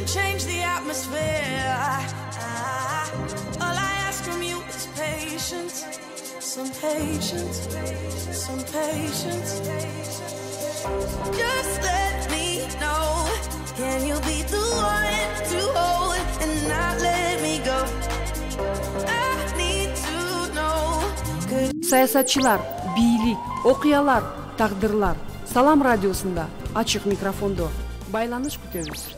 change the atmosphere. All I ask from you is patience, some patience, some patience. Just let me know, can you be the one to hold and not let me go? I need to know. Саясатчылар, бийлик, окуялар, тагдырлар. Салам радиосунда ачык микрофондо байланыш күтөбүз.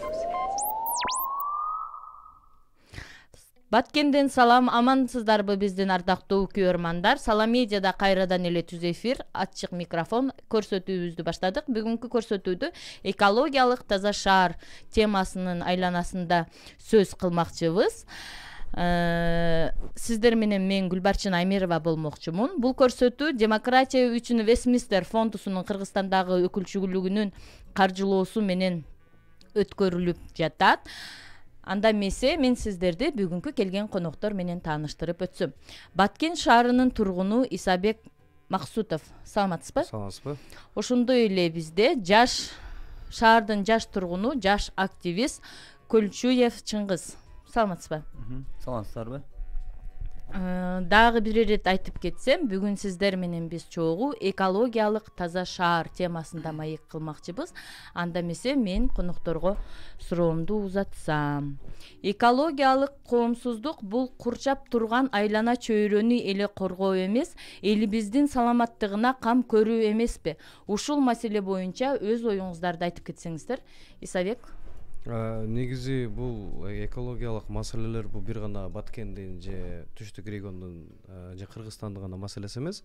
Баткенден салам, амансыздарбы биздин ардактуу көрөрмандар. Салам медиада кайрадан эле түз эфир, ачык микрофон көрсөтүүбүздү баштадык. Бүгүнкү көрсөтүүдө экологиялык таза шаар темасынын айланасында сөз кылмакчыбыз. Сиздер менен мен Гүлбарчын Аймерова болмокчумун. Бул көрсөтүү Демократия үчүн Вестминстер фондусунун Кыргызстандагы өкүлчүлүгүнүн каржылоосу менен өткөрүлүп жатат. Анда эмесе мен сиздерди бүгүнкү келген коноктор менен тааныштырып өтсөм. Баткен шаарынын тургуну Исабек Максутов. Саламатсызбы? Саламатсызбы. Ошондой эле бизде шаардын жаш тургуну, жаш активист Көлчуев Чыңгыз. Саламатсызбы? Саламатсыздарбы? Дагы бир ирет айтып кетсем, бүгүн сиздер менен биз чогуу экологиялык таза шаар темасында маек кылмакчыбыз. Анда эмесе мен конокторго суроомду узатсам. Экологиялык коомсуздук бул курчап турган айлана чөйрөнү эле коргоо эмес, элибиздин саламаттыгына кам көрүү эмеспи? Ушул маселе боюнча өз оюңуздарды айтып кетсеңиздер. Исабек? Негизи бул экологиялык маселелер бул бир гана Баткендин же Түштүк региондун же Кыргызстандын гана маселеси эмес.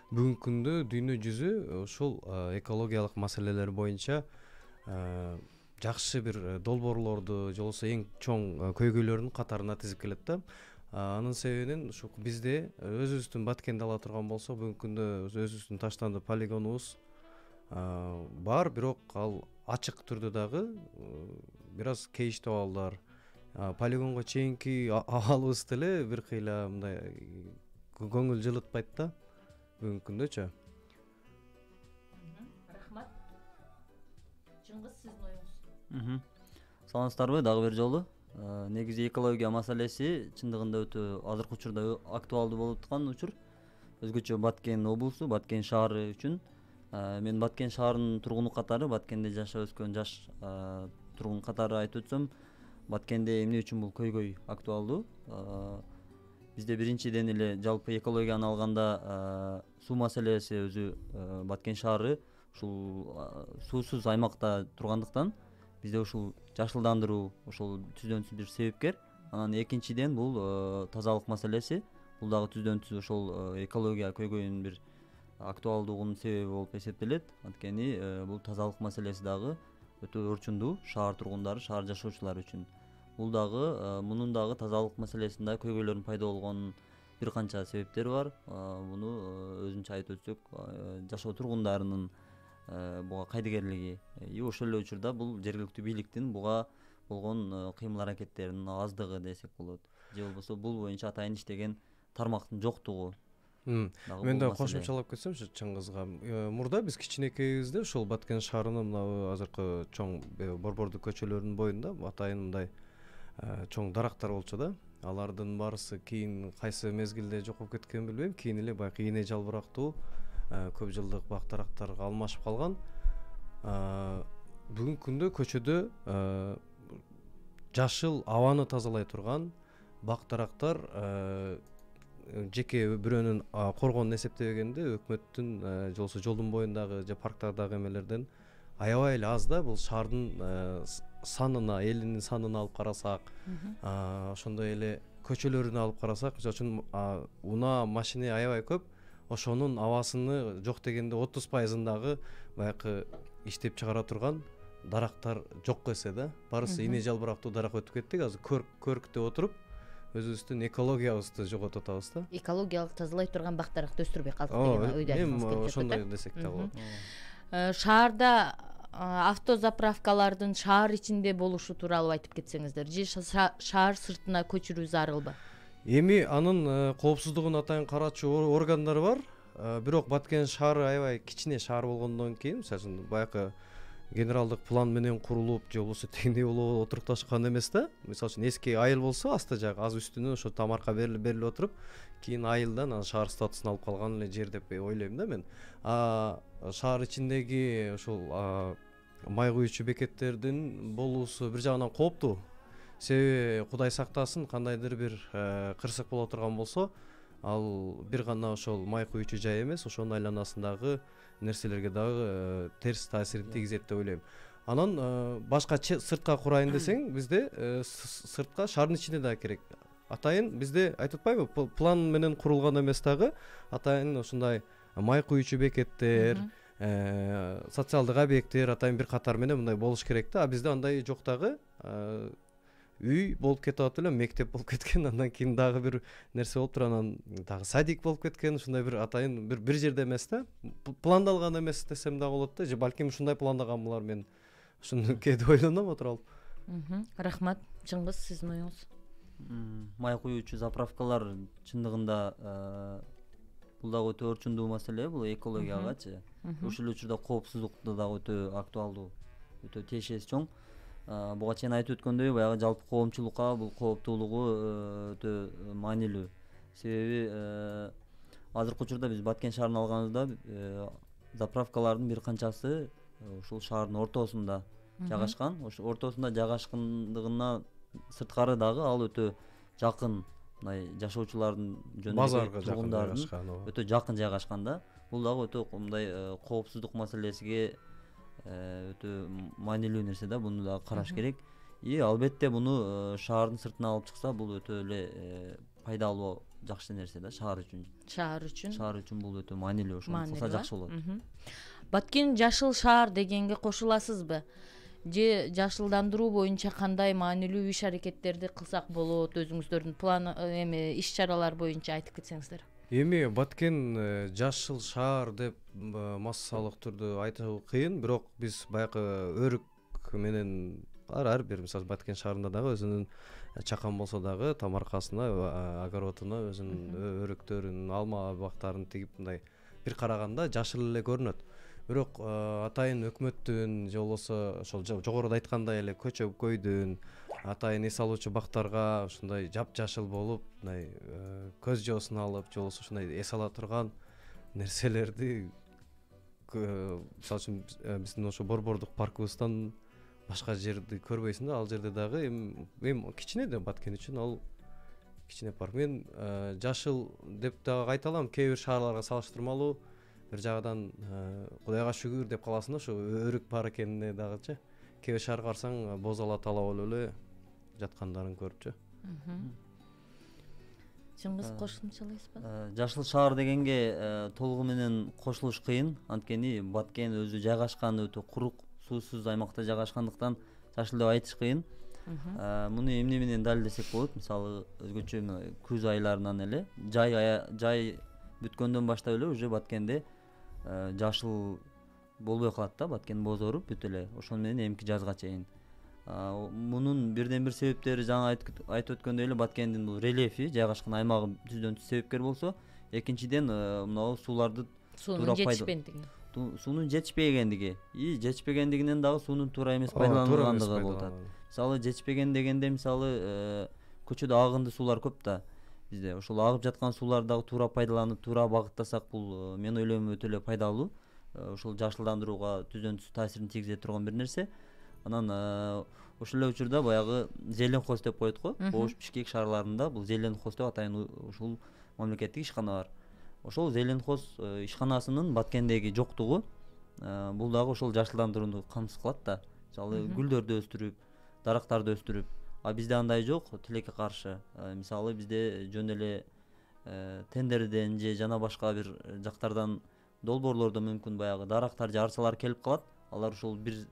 Бүгүнкү күндө дүйнө жүзү ушул экологиялык маселелер боюнча жакшы бир долбоорлорду же болбосо эң чоң көйгөйлөрдүн катарына тизип келет да. Анын себебинен ушу бизде өзүбүздүн Баткенди ала турган болсок, бүгүнкү күндө өзүбүздүн таштанды полигонубуз бар, бирок ал ачык түрдө дагы бир аз кейиштүү абалдар. Полигонго чейинки абалыбыз деле бир кыйла мындай көңүл жылытпайт да бүгүнкү күндөчү. Рахмат. Чыңгыз, сиздин оюңуз. Саламатсыздарбы дагы бир жолу. Негизи экология маселеси чындыгында өтө азыркы учурда актуалдуу болуп аткан учур. Өзгөчө Баткен облусу, Баткен шаары үчүн. Мен Баткен шаарынын тургуну катары, Баткенде жашап өскөн жаш тургун катары айтып өтсөм, Баткенде эмне үчүн бул көйгөй актуалдуу? Бизде биринчиден эле жалпы экологияны алганда суу маселеси өзү Баткен шаары ушул суусуз аймакта тургандыктан бизде ушул жашылдандыруу ушул түздөн түз бир себепкер. Анан экинчиден бул тазалык маселеси, бул дагы түздөн түз ошол экология көйгөйүнүн бир актуалдугунун себеби болуп эсептелет. Анткени бул тазалык маселеси дагы өтө орчундуу шаар тургундары, шаар жашоочулары үчүн. Бул дагы мунун дагы тазалык маселесинде көйгөйлөрдүн пайда болгонунун бир канча себептери бар. Муну өзүнчө айтып өтсөк, жашоо тургундарынын буга кайдыгерлиги, ошол эле учурда бул жергиликтүү бийликтин буга болгон кыймыл аракеттеринин аздыгы десек болот. Же болбосо бул боюнча атайын иштеген тармактын жоктугу. Мен да кошумчалап кетсем Чыңгызга. Мурда биз кичинекейбизде ушул Баткен шаарынын мына азыркы чоң борбордук көчөлөрүнүн боюнда атайын мындай чоң дарактар болчу да. Алардын баарысы кийин кайсы мезгилде жокоп кеткенин билбейм. Кийин эле баягы ийне жалбырактуу көп жылдык бак дарактарга алмашып калган. Бүгүнкү күндө көчөдө жашыл абаны тазалай турган бак дарактар жеке бирөөнүн коргонун эсептебегенде өкмөттүн же болбосо жолдун боюндагы же парктардагы эмелерден аябай эле аз да. Бул шаардын санына, элинин санына алып карасак, ошондой эле көчөлөрүнө алып карасак, мисалы үчүн унаа машина аябай көп. Ошонун абасыны жок дегенде 30%-дагы баягы иштеп чыгара турган дарактар жок эсе да. Барысы ийне жалбырактуу дарак өтүп кеттик. Азыр көрктөп отуруп өзүбүздүн экологиябызды жоготуп атабыз да. Экологиялык тазалай турган бак даракты өстүрбөй калдык деген ойдо айтыңыз келип жатат. Ошондой десек да болот. Шаарда автозаправкалардын шаар ичинде болушу тууралуу айтып кетсеңиздер, же шаар сыртына көчүрүү зарылбы? Эми анын коопсуздугун атайын караачу органдары бар. Бирок Баткен шаары аябай кичине шаар болгондон кийин, мисалы үчүн баягы генералдык план менен курулуп же болбосо тегиндей болуп отурукташкан эмес да. Мисалы үчүн эски айыл болсо асты жагы аз үстүнөн ошо тамарка берилип отуруп кийин айылдан анан шаар статусун алып калган эле жер деп ойлойм да мен. Шаар ичиндеги ушул май куючу бекеттердин болуусу бир жагынан кооптуу. Себеби Кудай сактасын кандайдыр бир кырсык боло турган болсо, ал бир гана ошол май куючу жай эмес, ошонун айланасындагы нерселерге дагы терс таасирин тийгизет деп ойлойм. Анан башка сыртка курайын десең, бизде сыртка шаардын ичинде да керек. Атайын бизде айтып атпайбы, план менен курулган эмес дагы атайын ушундай май куючу бекеттер, социалдык объекттер атайын бир катар менен мындай болуш керек да. А бизде андай жок дагы. Үй болуп кетип атып эле, мектеп болуп кеткен, андан кийин дагы бир нерсе болуп туруп, анан дагы садик болуп кеткен, ушундай бир атайын бир жерде эмес да. Пландалган эмес десем дагы болот да. Же балким ушундай пландаган булар, мен ушуну кээде ойлоном отуруп алып. Рахмат. Чыңгыз, сиздин оюңуз? Май куючу заправкалар чындыгында бул дагы өтө орчундуу маселе, бул экологиягачы. Ошол эле учурда коопсуздукта дагы өтө актуалдуу, өтө тиешеси чоң. Буга чейин айтып өткөндөй, баягы жалпы коомчулукка бул кооптуулугу өтө маанилүү. Себеби азыркы учурда биз Баткен шаарын алганыбызда заправкалардын бир канчасы ушул шаардын ортосунда жайгашкан. Ошо ортосунда жайгашкандыгына сырткары дагы ал өтө жакын, мындай жашоочулардын базарга жакын өтө жакын жайгашкан да. Бул дагы өтө мындай коопсуздук маселесиге өтө маанилүү нерсе да, буну дагы караш керек. Албетте буну шаардын сыртына алып чыкса, бул өтө эле пайдалуу, жакшы нерсе да шаар үчүн. Шаар үчүн бул өтө маанилүү, ошону кылса жакшы болот. Баткен жашыл шаар дегенге кошуласызбы? Же жашылдандыруу боюнча кандай маанилүү иш аракеттерди кылсак болот? Өзүңүздөрдүн план иш чаралар боюнча айтып кетсеңиздер. Эми Баткен жашыл шаар деп массалык түрдө айтуу кыйын, бирок биз баягы өрүк менен ар бир, мисалы Баткен шаарында дагы өзүнүн чакан болсо дагы тамаркасына, огородуна өзүнүн өрүктөрүн, алма бактарын тигип мындай бир караганда жашыл эле көрүнөт. Бирок атайын өкмөттүн же болбосо ошол жогоруда айткандай эле көчө-көйдүн атайын эс алуучу бактарга ушундай жапжашыл болуп, мындай көз жоосун алып, же болбосо ушундай эс ала турган нерселерди, мисалы үчүн биздин ошо борбордук паркыбыздан башка жерди көрбөйсүң да. Ал жерде дагы эми кичине да Баткен үчүн ал кичине парк. Мен жашыл деп дагы айта алам, кээ бир шаарларга салыштырмалуу бир жагдан Кудайга шүгүр деп каласың да, ошо өрүк бар экенине дагычы. Кээ бир шаарга барсаң боз ала талап эле жаткандарын көрүпчү. Чыңгыз, кошумчалайсызбы? Жашыл шаар дегенге толугу менен кошулуш кыйын, анткени Баткен өзү жайгашкан өтө курук, суусуз аймакта жайгашкандыктан жашыл деп айтыш кыйын. Муну эмне менен далилдесек болот? Мисалы өзгөчө күз айларынан эле жай бүткөндөн баштап эле уже Баткенде жашыл болбой калат да, Баткен бозоруп бүт эле. Ошону менен эмки жазга чейин. Мунун бирден бир себептери жаңы айтып өткөндөй эле Баткендин бул рельефи, жайгашкан аймагы түздөн түз себепкер болсо, экинчиден мынау сууларды суунун жетишпендиги. Суунун жетишпегендиги, жетишпегендигинен дагы суунун туура эмес пайдаланылгандыгы болуп атат. Мисалы жетишпеген дегенде мисалы көчөдө агынды суулар көп да. Бизде ошол агып жаткан сууларды дагы туура пайдаланып, туура багыттасак, бул мен ойлойм өтө эле пайдалуу. Ошол жашылдандырууга түздөн түз таасирин тийгизе турган бир нерсе. Анан ошол эле учурда баягы Зеленхоз деп коет го. Ош Бишкек шаарларында бул Зеленхоз деп атайын ушул мамлекеттик ишкана бар. Ошол Зеленхоз ишканасынын Баткендеги жоктугу бул дагы ошол жашылдандырууну камсыз кылат да. Мисалы гүлдөрдү өстүрүп, дарактарды өстүрүп. А бизде андай жок, тилекке каршы. Мисалы бизде жөн эле тендерден же жана башка бир жактардан долбоорлордо мүмкүн баягы дарактар же арсалар келип калат. Алар ушул бир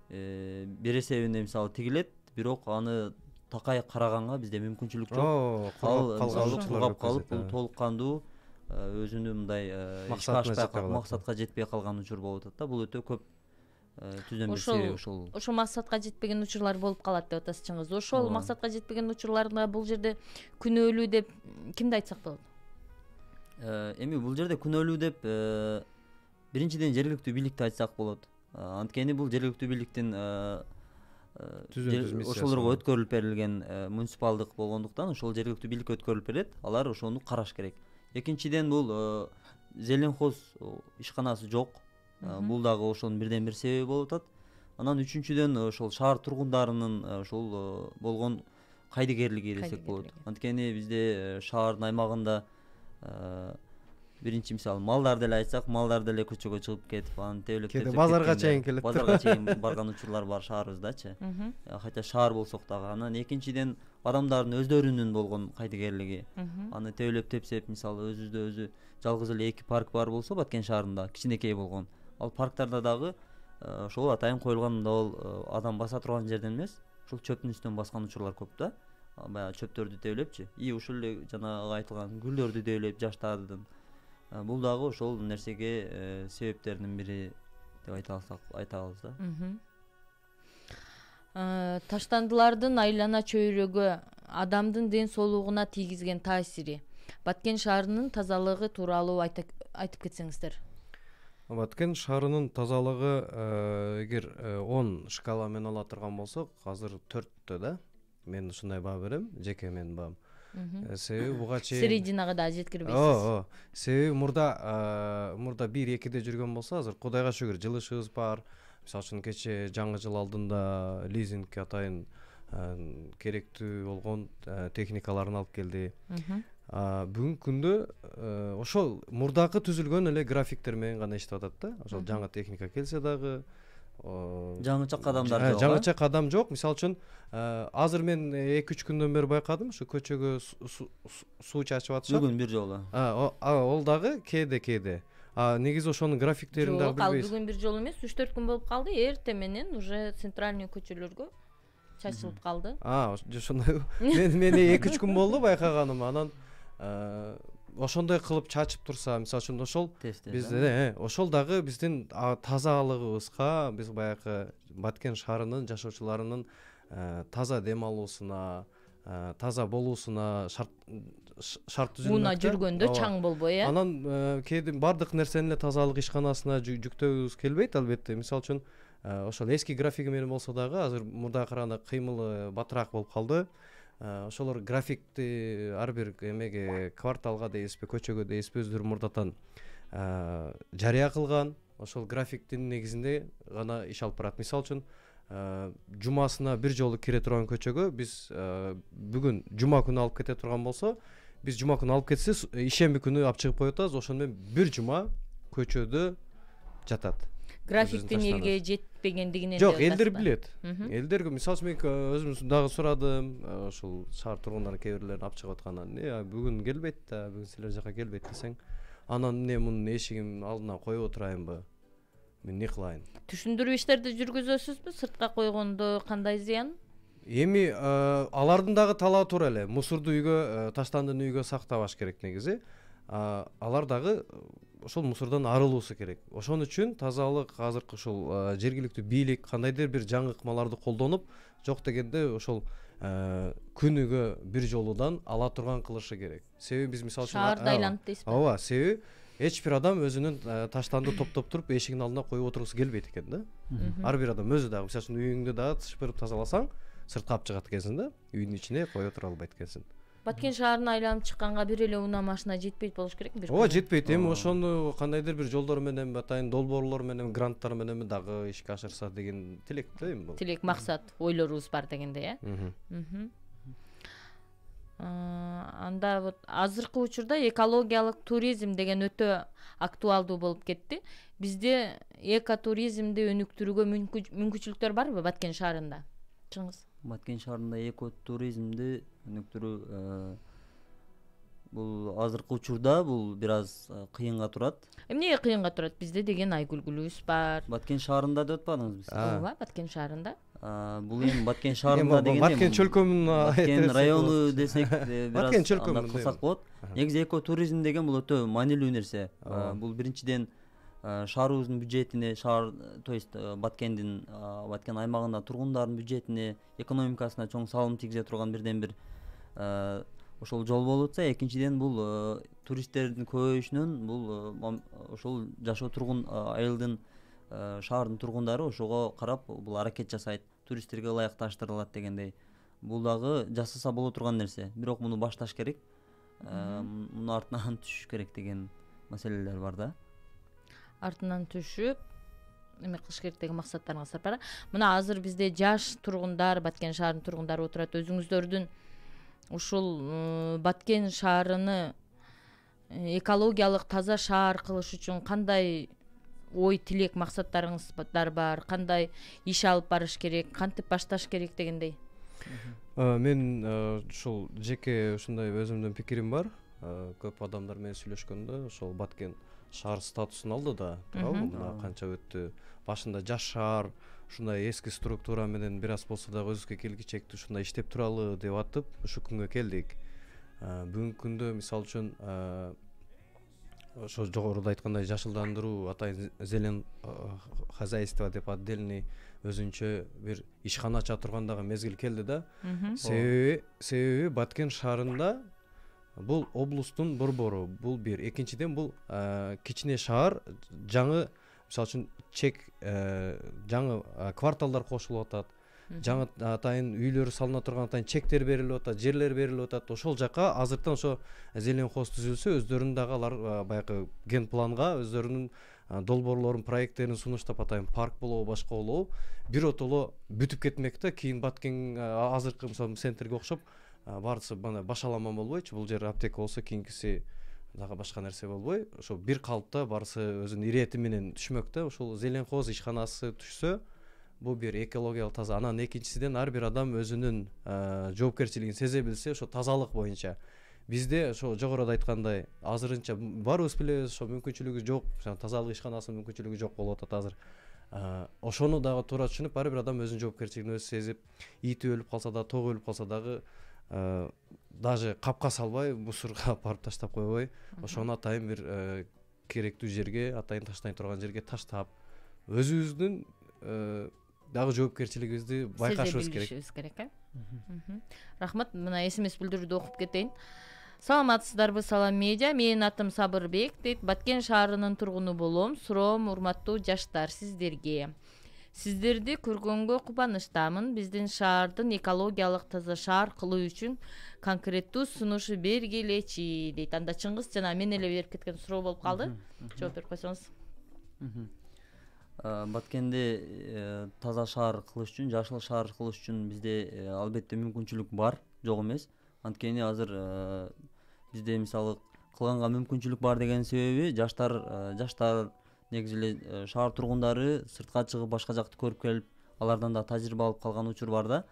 эсебинде мисалы тигилет, бирок аны такай караганга бизде мүмкүнчүлүк жок. Ал калып калып, бул толук кандуу өзүнүн мындай максатка жетпей калган учур болуп атат да. Бул өтө көп түздөн бир себеби ушул. Ошол максатка жетпеген учурлар болуп калат деп атасыз чыңгыз. Ошол максатка жетпеген учурларда бул жерде күнөөлүү деп кимди айтсак болот? Эми бул жерде күнөөлүү деп биринчиден жергиликтүү бийликти айтсак болот. Анткени бул жергиликтүү бийликтин Түзөтүз миссиясы. ошолорго өткөрүлүп берилген муниципалдык болгондуктан ошол жергиликтүү бийлик өткөрүлүп берет, алар ошону караш керек. Экинчиден бул зеленхоз ишканасы жок. Бул дагы ошонун бирден бир себеби болуп атат. Анан үчүнчүдөн ошол шаар тургундарынын ошол болгон кайдыгерлиги десек болот. Анткени бизде шаардын аймагында биринчи мисалы малдар деле айтсак, малдар деле көчөгө чыгып кетип, анан тейлеп Кээде базарга чейин келет. Базарга чейин барган учурлар бар шаарыбыздачы. Хотя шаар болсок дагы. Анан экинчиден адамдардын өздөрүнүн болгон кайдыгерлиги. Аны тейлеп тепсеп, мисалы өзүбүздө өзү жалгыз эле 2 парк бар болсо Баткен шаарында, кичинекей болгон. Ал парктарда дагы ошол атайын коюлган дабыл адам баса турган жерден эмес, ошол чөптүн үстүнөн баскан учурлар көп да. Баягы чөптөрдү тейлепчи. Ушул эле жанагы айтылган гүлдөрдү тейлеп жаштардын. Бул дагы ошол нерсеге себептердин бири деп айта алабыз да. Таштандылардын айлана чөйрөгө адамдын ден соолугуна тийгизген таасири, Баткен шаарынын тазалыгы тууралуу айтып кетсеңиздер. Баткен шаарынын тазалыгы эгер 10 шкала менен ала турган болсок, азыр 4тө да. Мен ушундай баа берем, жеке менин баам. Себеби буга чейин Серединага да жеткирбейсиз. Себеби мурда 1-2де жүргөн болсо, азыр Кудайга шүгүр жылышыбыз бар. Мисалы үчүн кече жаңы жыл алдында лизингке атайын керектүү болгон техникаларын алып келди. Бүгүнкү күндө ошол мурдакы түзүлгөн эле графиктер менен гана иштеп атат да. Ошол жаңы техника келсе дагы жаңыча кадамдар жок. Жаңыча кадам жок. Мисалы үчүн азыр мен 2-3 күндөн бери байкадым, ушу көчөгө суу чачып атышат. Бүгүн бир жолу. Ол дагы кээде. Негизи ошонун графиктерин дагы билбейсиз. Бүгүн бир жолу эмес, 3-4 күн болуп калды. Эрте менен уже центральный көчөлөргө чачылып калды. Ошондой. Мен 2-3 күн болду байкаганым. Анан ошондой кылып чачып турса, мисалы үчүн ошол бизде ошол дагы биздин тазалыгыбызга, биз баягы Баткен шаарынын жашоочуларынын таза дем алуусуна, таза болуусуна шарт түзүлгөн. Муна жүргөндө чаң болбой, Анан кээде бардык нерсени эле тазалык ишканасына жүктөбүз келбейт албетте. Мисалы үчүн ошол эски графиги менен болсо дагы азыр мурдага караганда кыймылы батыраак болуп калды. Ошолор графикти ар бир эмеге кварталга дейсизби, көчөгө дейсизби өздөрү мурдатан жарыя кылган. Ошол графиктин негизинде гана иш алып барат. Мисалы үчүн жумасына бир жолу кире турган көчөгө биз бүгүн жума күнү алып кете турган болсо, биз жума күнү алып кетсе, ишемби күнү алып чыгып коюп атабыз. Ошону менен бир жума көчөдө жатат. Графиктин элге жетпегендигинен жок, элдер билет. Элдерге мисалы үчүн мен өзүм дагы сурадым, ошол шаар тургундарын кээ бирлерин алып чыгып аткандан, бүгүн келбейт да, бүгүн силер жака келбейт десең, анан эмне мунун эшигин алдына коюп отурайынбы? Мен эмне кылайын? Түшүндүрүү иштерди жүргүзөсүзбү? Сыртка койгондо кандай зыян? Эми алардын дагы талабы туура эле. Мусорду үйгө, таштандыны үйгө сактабаш керек негизи. Алар дагы ошол мусордон арылуусу керек. Ошон үчүн тазалык азыркы ошол жергиликтүү бийлик кандайдыр бир жаңы ыкмаларды колдонуп, жок дегенде ошол күнүгө бир жолудан ала турган кылышы керек. Себеби биз мисалы үчүн шаарды айланып дейсизби? Ооба, себеби эч бир адам өзүнүн таштанды топтоп туруп эшигин алдына коюп отургусу келбейт экен да. Ар бир адам өзү дагы мисалы үчүн үйүңдү дагы шыпырып тазаласаң, сыртка алып чыгат экенсиң да, үйдүн ичине кое тура албайт экенсиң. Баткен шаарына айланып чыкканга бир эле унаа машина жетпейт болуш керек бир. Ооба, жетпейт. Эми ошону кандайдыр бир жолдор менен, атайын долбоорлор менен, гранттар менен дагы ишке ашырса деген тилек да эми бул. Тилек, максат, ойлорубуз бар дегенде, Анда вот азыркы учурда экологиялык туризм деген өтө актуалдуу болуп кетти. Бизде экотуризмди өнүктүрүүгө мүмкүнчүлүктөр барбы Баткен шаарында? Чыңгыз. Баткен шаарында экотуризмди өнүктүрүү бул азыркы учурда бул бир аз кыйынга турат. Эмне кыйынга турат? Бизде деген айгүлгүлүбүз бар. Баткен шаарында деп атпадыңызбы? Ооба, Баткен шаарында. Бул эми Баткен шаарында дегенде Баткен чөлкөмүнүн Баткен району десек бир Баткен аз чөлкөмүн кылсак болот. Негизи экотуризм деген бул өтө маанилүү нерсе. Бул биринчиден шаарыбыздын бюджетине, то есть Баткендин аймагында тургундардын бюджетине, экономикасына чоң салым тийгизе турган бирден бир ошол жол болуп атса, экинчиден бул туристтердин көбөйүшүнөн бул ошол жашоо тургун айылдын шаардын тургундары ошого карап бул аракет жасайт, туристтерге ылайыкташтырылат дегендей. Бул дагы жасаса боло турган нерсе, бирок муну башташ керек, мунун артынан түшүш керек деген маселелер бар да. Артынан түшүп эме кылыш керек деген максаттарыңыздар бар. Мына азыр бизде жаш тургундар, Баткен шаарынын тургундары отурат. Өзүңүздөрдүн ушул Баткен шаарыны экологиялык таза шаар кылыш үчүн кандай ой тилек максаттарыңыздар бар, кандай иш алып барыш керек, кантип башташ керек дегендей? Мен ушул жеке ушундай өзүмдүн пикирим бар. Көп адамдар менен сүйлөшкөндө ошол Баткен шаар статусун алды да, туурабы? Мына канча өттү. Башында жаш шаар, ушундай эски структура менен бир аз болсо дагы өзгөчө келечекте ушундай иштеп туралы деп атып, ушу күнгө келдик. Бүгүнкү күндө мисалы үчүн ошо жогоруда айткандай жашылдандыруу, атайын зелен хозяйство деп отдельный өзүнчө бир ишкана ача турган дагы мезгил келди да. Себеби Баткен шаарында бул облустун борбору, бул бир. Экинчиден бул кичине шаар, жаңы мисалы үчүн чек жаңы кварталдар кошулуп атат. Жаңы атайын үйлөр салына турган атайын чектер берилип атат, жерлер берилип атат. Ошол жака азыртан ошо зелен хоз түзүлсө, өздөрүнүн дагы алар баягы ген планга өздөрүнүн долбоорлорун, проекттерин сунуштап, атайын парк болобу, башка болобу, биротоло бүтүп кетмек да. Кийин Баткен азыркы мисалы центрге окшоп баарысы мына башаламан болбойчу, бул жер аптека болсо кийинкиси дагы башка нерсе болбой, ошо бир калыпта баарысы өзүнүн ирети менен түшмөк да. Ошол зелен хоз ишканасы түшсө, бул бир экологиялык таза. Анан экинчисиден ар бир адам өзүнүн жоопкерчилигин сезе билсе, ошо тазалык боюнча. Бизде ошо жогоруда айткандай азырынча баарыбыз билебиз, ошо мүмкүнчүлүгү жок, тазалык ишканасынын мүмкүнчүлүгү жок болуп атат азыр. Ошону дагы туура түшүнүп, ар бир адам өзүнүн жоопкерчилигин өзү сезип, ити өлүп калса да, тоо өлүп калса дагы даже капка салбай, мусорго барып таштап койбой, ошону атайын бир керектүү жерге, атайын таштайн турган жерге таштап, өзүбүздүн дагы жоопкерчилигибизди байкашыбыз керек. Рахмат. Мына СМС билдирүүдө окуп кетейин. Саламатсыздарбы, Салам медиа. Менин атым Сабырбек дейт. Баткен шаарынын тургуну болом. Суроом урматтуу жаштар сиздерге. Сиздерди көргөнгө кубанычтамын. Биздин шаардын экологиялык таза шаар кылуу үчүн конкреттүү сунуш бергилечи дейт. Анда Чыңгыз жана мен эле берип кеткен суроо болуп калды. Жооп берип койсоңуз. Баткенде таза шаар кылыш үчүн, жашыл шаар кылыш үчүн бизде албетте мүмкүнчүлүк бар, жок эмес. Анткени азыр бизде мисалы кылганга мүмкүнчүлүк бар деген себеби жаштар негизи эле шаар тургундары сыртка чыгып башка жакты көрүп келип, алардан да тажрыйба алып калган учур бар да.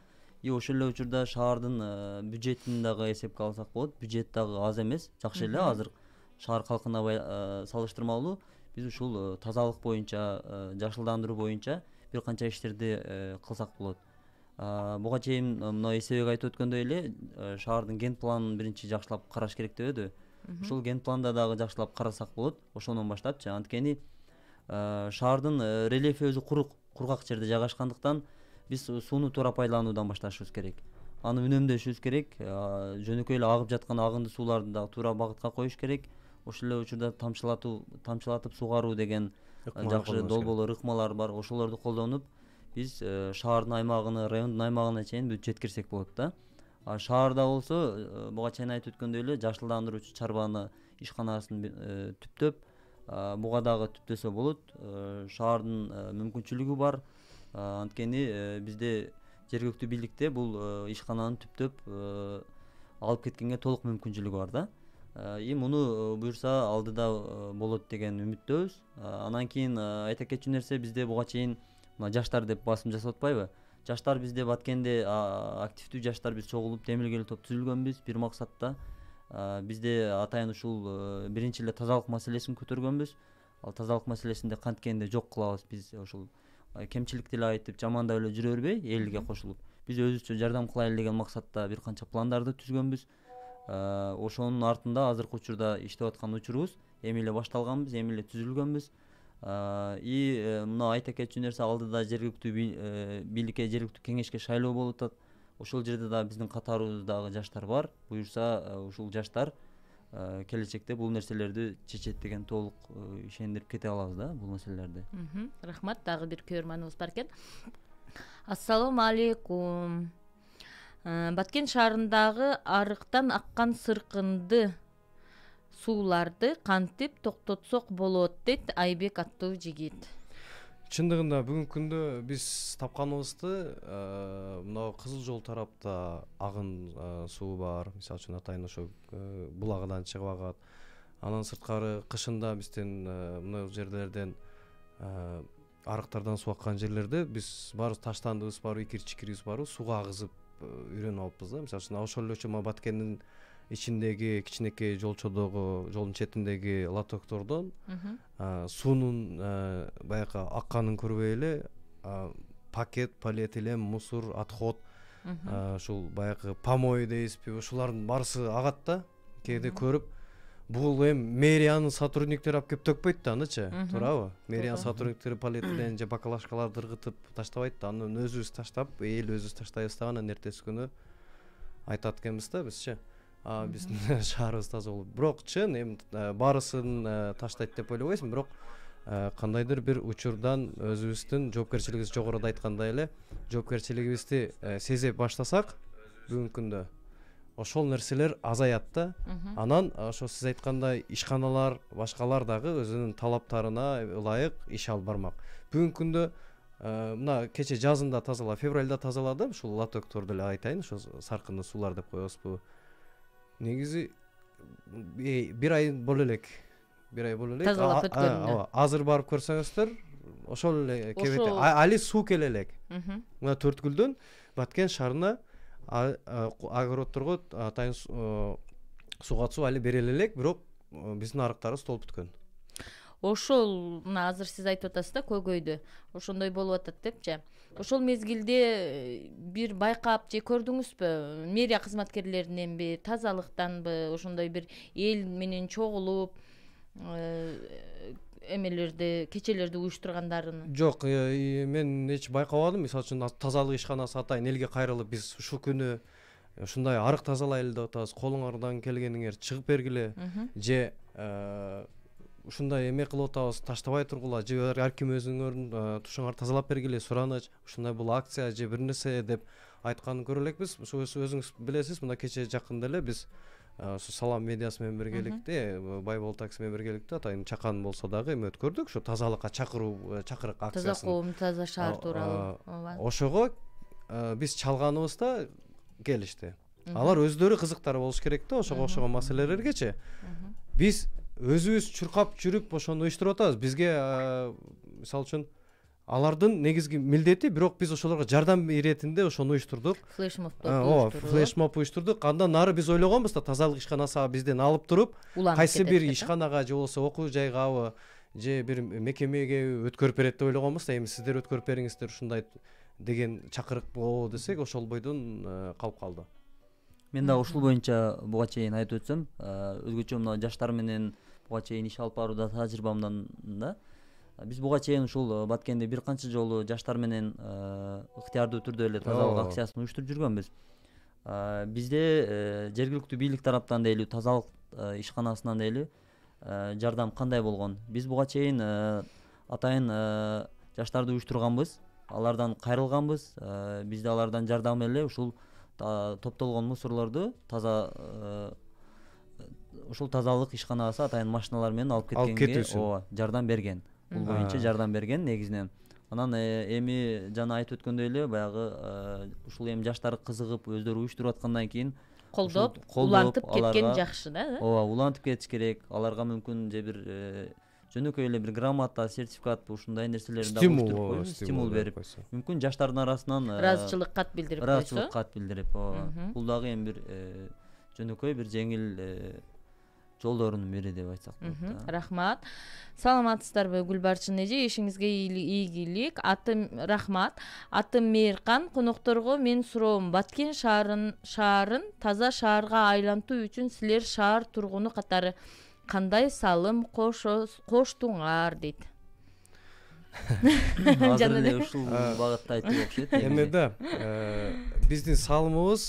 И ошол эле учурда шаардын бюджетин дагы эсепке алсак болот. Бюджет дагы аз эмес, жакшы эле азыр шаар калкына салыштырмалуу. Биз ушул тазалык боюнча, жашылдандыруу боюнча бир канча иштерди кылсак болот. Буга чейин мына эсебек айтып өткөндөй эле шаардын ген планын биринчи жакшылап караш керек деп өдү. Ушул ген планда дагы жакшылап карасак болот, ошондон баштапчы. Анткени шаардын рельефи өзү кургак жерде жайгашкандыктан биз сууну туура пайдалануудан башташыбыз керек. Аны үнөмдөшүбүз керек. Жөнөкөй эле агып жаткан агынды сууларды дагы туура багытка коюш керек. Ошол эле учурда тамчылатып сугаруу деген жакшы долбоолор, ыкмалар бар. Ошолорду колдонуп, биз шаардын аймагына, райондун аймагына чейин бүт жеткирсек болот да. Шаарда болсо, буга чейин айтып өткөндөй эле жашылдандыруучу чарбаны ишканасын түптөп, буга дагы түптөсө болот. Шаардын мүмкүнчүлүгү бар. Анткени бизде жергиликтүү бийликте бул ишкананы түптөп алып кеткенге толук мүмкүнчүлүгү бар да. Муну буюрса алдыда болот деген үмүттөбүз. Анан кийин айта кетчү нерсе, бизде буга чейин жаштар деп басым жасап атпайбы? Жаштар бизде Баткенде активдүү жаштар биз чогулуп демилгелүү топ түзүлгөнбүз бир максатта. Бизде атайын ушул биринчи эле тазалык маселесин көтөргөнбүз. Ал тазалык маселесинде канткенде жок кылабыз. Биз ушул кемчиликти эле айтып, жамандап эле жүрө бербей, элге кошулуп, биз өзүбүзчө жардам кылайлы деген максатта бир канча пландарды түзгөнбүз. Ошонун артында азыркы учурда иштеп аткан учурубуз эми эле башталганбыз, эми эле түзүлгөнбүз. Мына айта кетчү нерсе, алдыда жергиликтүү бийликке, жергиликтүү кеңешке шайлоо болуп атат. Ошол жерде да биздин катарыбыздагы жаштар бар. Буюрса ушул жаштар келечекте бул нерселерди чечет деген толук ишендирип кете алабыз да бул маселелерди. Рахмат. Дагы бир көрөрманыбыз бар экен. Ассаламу алейкум. Баткен шаарындагы арыктан аккан сыркынды сууларды кантип токтотсок болот дейт Айбек аттуу жигит. Чындыгында бүгүнкү күндө биз тапканыбызды мына Кызыл Жол тарапта агын суу бар. Мисалы үчүн атайын ошо булагынан чыгып агат. Анан сырткары кышында бизден мына жерлерден арыктардан суу аккан жерлерде биз баарыбыз таштандыбыз барбы, икир-чикирибиз барбы сууга агызып үйрөнүп алыппыз да. Мисалы үчүн ошол эле мына Баткендин ичиндеги кичинекей жолчодогу, жолдун четиндеги лотоктордон суунун баягы акканын көрбөй эле пакет, полиэтилен, мусор, отход, ушул баягы помой дейбизби, ушулардын барысы агат да. Кээде көрүп, бул эми мэриянын сотрудниктери алып кеп төкпөйт да анычы, туурабы? Мэриянын сотрудниктери полиэтилен же бакалашкаларды ыргытып таштабайт да, аны өзүбүз таштап, өзүбүз таштайбыз да, анан эртеси күнү айтат экенбиз да бизчи. Биздин шаарыбыз таза болуп. Бирок чын эми баарысын таштайт деп ойлобойсуң, бирок кандайдыр бир учурдан өзүбүздүн жоопкерчилигибиз жогоруда айткандай эле жоопкерчилигибизди сезе баштасак бүгүнкү күндө ошол нерселер азаят да. Анан ошо сиз айткандай ишканалар, башкалар дагы өзүнүн талаптарына ылайык иш алып бармак. Бүгүнкү күндө мына кече жазында тазалап, февралда тазаладым, ушул лотокторду эле айтайын, ошо саркынды суулар деп коебузбу. Негизи бир ай боло элек. Тазалап өткөнүнө. Азыр барып көрсөңүздөр, ошол эле кебете. Али суу келе элек. Мына Төрткүлдөн Баткен шаарына огородторго атайын сууга суу али бере элек, бирок биздин арыктарыбыз толуп бүткөн. Ошол мына азыр сиз айтып атасыз да көйгөйдү. Ошондой болуп атат депчи. Ошол мезгилде бир байкап же көрдүңүзбү? Мэрия кызматкерлериненби, тазалыктанбы, ошондой бир эл менен чогулуп эмелерди, кечелерди уюштургандарын? Жок, мен эч байкабадым. Мисалы үчүн тазалык ишканасы атайын элге кайрылып, биз ушул күнү ушундай арык тазалайлы деп атабыз. Колуңардан келгениңер чыгып бергиле. Же ушундай эме кылып атабыз, таштабай тургула, же ар ким өзүңөрдүн тушуңарды тазалап бергиле, сураныч, ушундай бул акция же бир нерсе деп айтканын көрө элекпиз. Өзүңүз билесиз, мына кече жакында эле биз Салам медиасы менен биргеликте, Байбол такси менен биргеликте атайын чакан болсо дагы эме өткөрдүк, ошо тазалыкка чакырык акциясын. Таза коом, таза шаар тууралуу. Ошого биз чалганыбызда келишти. Алар өздөрү кызыктар болуш керек да, ошого окшогон маселелергечи. Биз өзүбүз чуркап жүрүп ошону уюштуруп атабыз. Бизге мисалы үчүн алардын негизги милдети, бирок биз ошолорго жардам иретинде ошону уюштурдук. Флешмоб уюштурдук. Андан нары биз ойлогонбуз да, тазалык ишканасы бизден алып туруп, кайсы бир ишканага же болбосо окуу жайгабы, же бир мекемеге өткөрүп берет деп ойлогонбуз да, эми сиздер өткөрүп бериңиздер ушундай деген чакырык болобу десек, ошол бойдон калып калды. Мен дагы ушул боюнча буга чейин айтып өтсөм, өзгөчө мына жаштар менен буга чейин иш алып барууда тажрыйбамдан да биз буга чейин ушул Баткенде бир канча жолу жаштар менен ыктыярдуу түрдө эле тазалык акциясын уюштуруп жүргөнбүз. Бизде жергиликтүү бийлик тараптан деле, тазалык ишканасынан деле жардам кандай болгон? Биз буга чейин атайын жаштарды уюштурганбыз, алардан кайрылганбыз. Бизде алардан жардам эле ушул топтолгон мусорлорду ушул тазалык ишканасы атайын машиналар менен алып кеткенге жардам берген. Бул боюнча жардам берген негизинен. Анан эми жана айтып өткөндөй эле баягы ушул эми жаштар кызыгып өздөрү уюштуруп аткандан кийин колдоп улантып кеткен жакшы да. Ооба, улантып кетиш керек. Аларга мүмкүн же бир жөнөкөй эле бир грамота, сертификат ушундай нерселерди да уюштуруп коюп, стимул берип, мүмкүн жаштардын арасынан ыраазычылык кат билдирип койсо. Ыраазычылык кат билдирип, ооба. Бул дагы эми бир жөнөкөй бир жеңил жолдорунун бири деп айтсак болот. Рахмат. Саламатсыздарбы Гүлбарчын эже, ишиңизге ийгилик. Атым рахмат. Атым Мейиркан. Конокторго мен суроом, Баткен шаарын таза шаарга айлантуу үчүн силер шаар тургуну катары кандай салым коштуңар дейт. Азыр эле ушул багытта айтып окшойт. Эми да биздин салымыбыз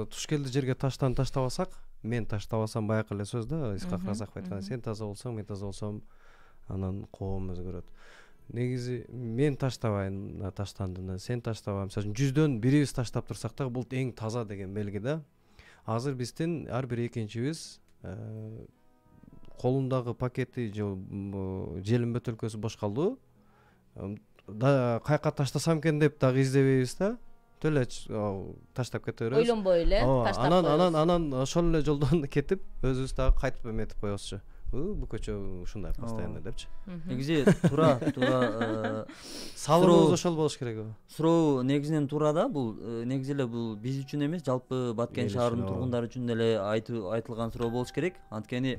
туш келди жерге таштан таштабасак, мен таштабасам баягы эле сөз да, Исхак Разаков айткан, сен таза болсоң, мен таза болсом, анан коом өзгөрөт. Негизи мен таштабайм таштандыны, сен таштабайм. Мисалы үчүн 100дөн бирибиз таштап турсак да, бул эң таза деген белги да. Азыр биздин ар бир экинчибиз колундагы пакети же желим бөтөлкөсү бош калды. Да каяка таштасам экен деп дагы издебейбиз да. Төлө таштап кете беребиз. Ойлонбой эле таштап коебуз. Анан ошол эле жолдон кетип, өзүбүз дагы кайтып эметип коебузчу. Бул көчө ушундай постоянно депчи. Негизи туура Салымыбыз ошол болуш керек. Суроо негизинен туура да, бул негизи эле бул биз үчүн эмес, жалпы Баткен шаарынын тургундары үчүн эле айтылган суроо болуш керек. Анткени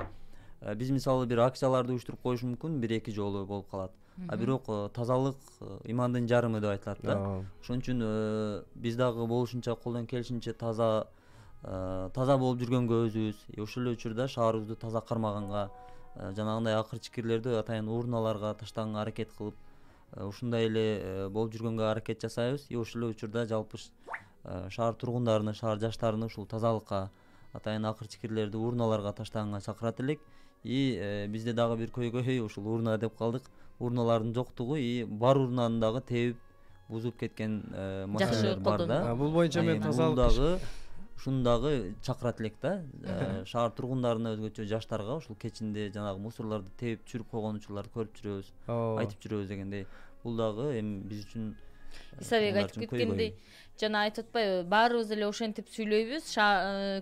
биз мисалы бир акцияларды уюштуруп коюш мүмкүн, 1-2 жолу болуп калат. А бирок тазалык имандын жарымы деп айтылат да. Ошон үчүн биз дагы болушунча колдон келишинче таза болуп жүргөнгө өзүбүз, ошол эле учурда шаарыбызды таза кармаганга, жанагындай акыр чикирлерди атайын урналарга таштаганга аракет кылып, ушундай эле болуп жүргөнгө аракет жасайбыз. Ошол эле учурда жалпы шаар тургундарыны, шаар жаштарыны ушул тазалыкка, атайын акыр чикирлерди урналарга таштаганга чакырат элек. Бизде дагы бир көйгөй ушул урна деп калдык. Урналардын жоктугу, бар урнаны дагы тебип, бузуп кеткен маселелер бар да. Бул боюнча мен тазалык дагы ушуну дагы чакырат элек да. Шаар тургундарына, өзгөчө жаштарга ушул кечинде жанагы мусорлорду тебип чүрүп койгон учурларды көрүп жүрөбүз, айтып жүрөбүз дегендей. Бул дагы эми биз үчүн Исабек айтып кеткендей, жана айтып атпайбы, баарыбыз эле ошентип сүйлөйбүз,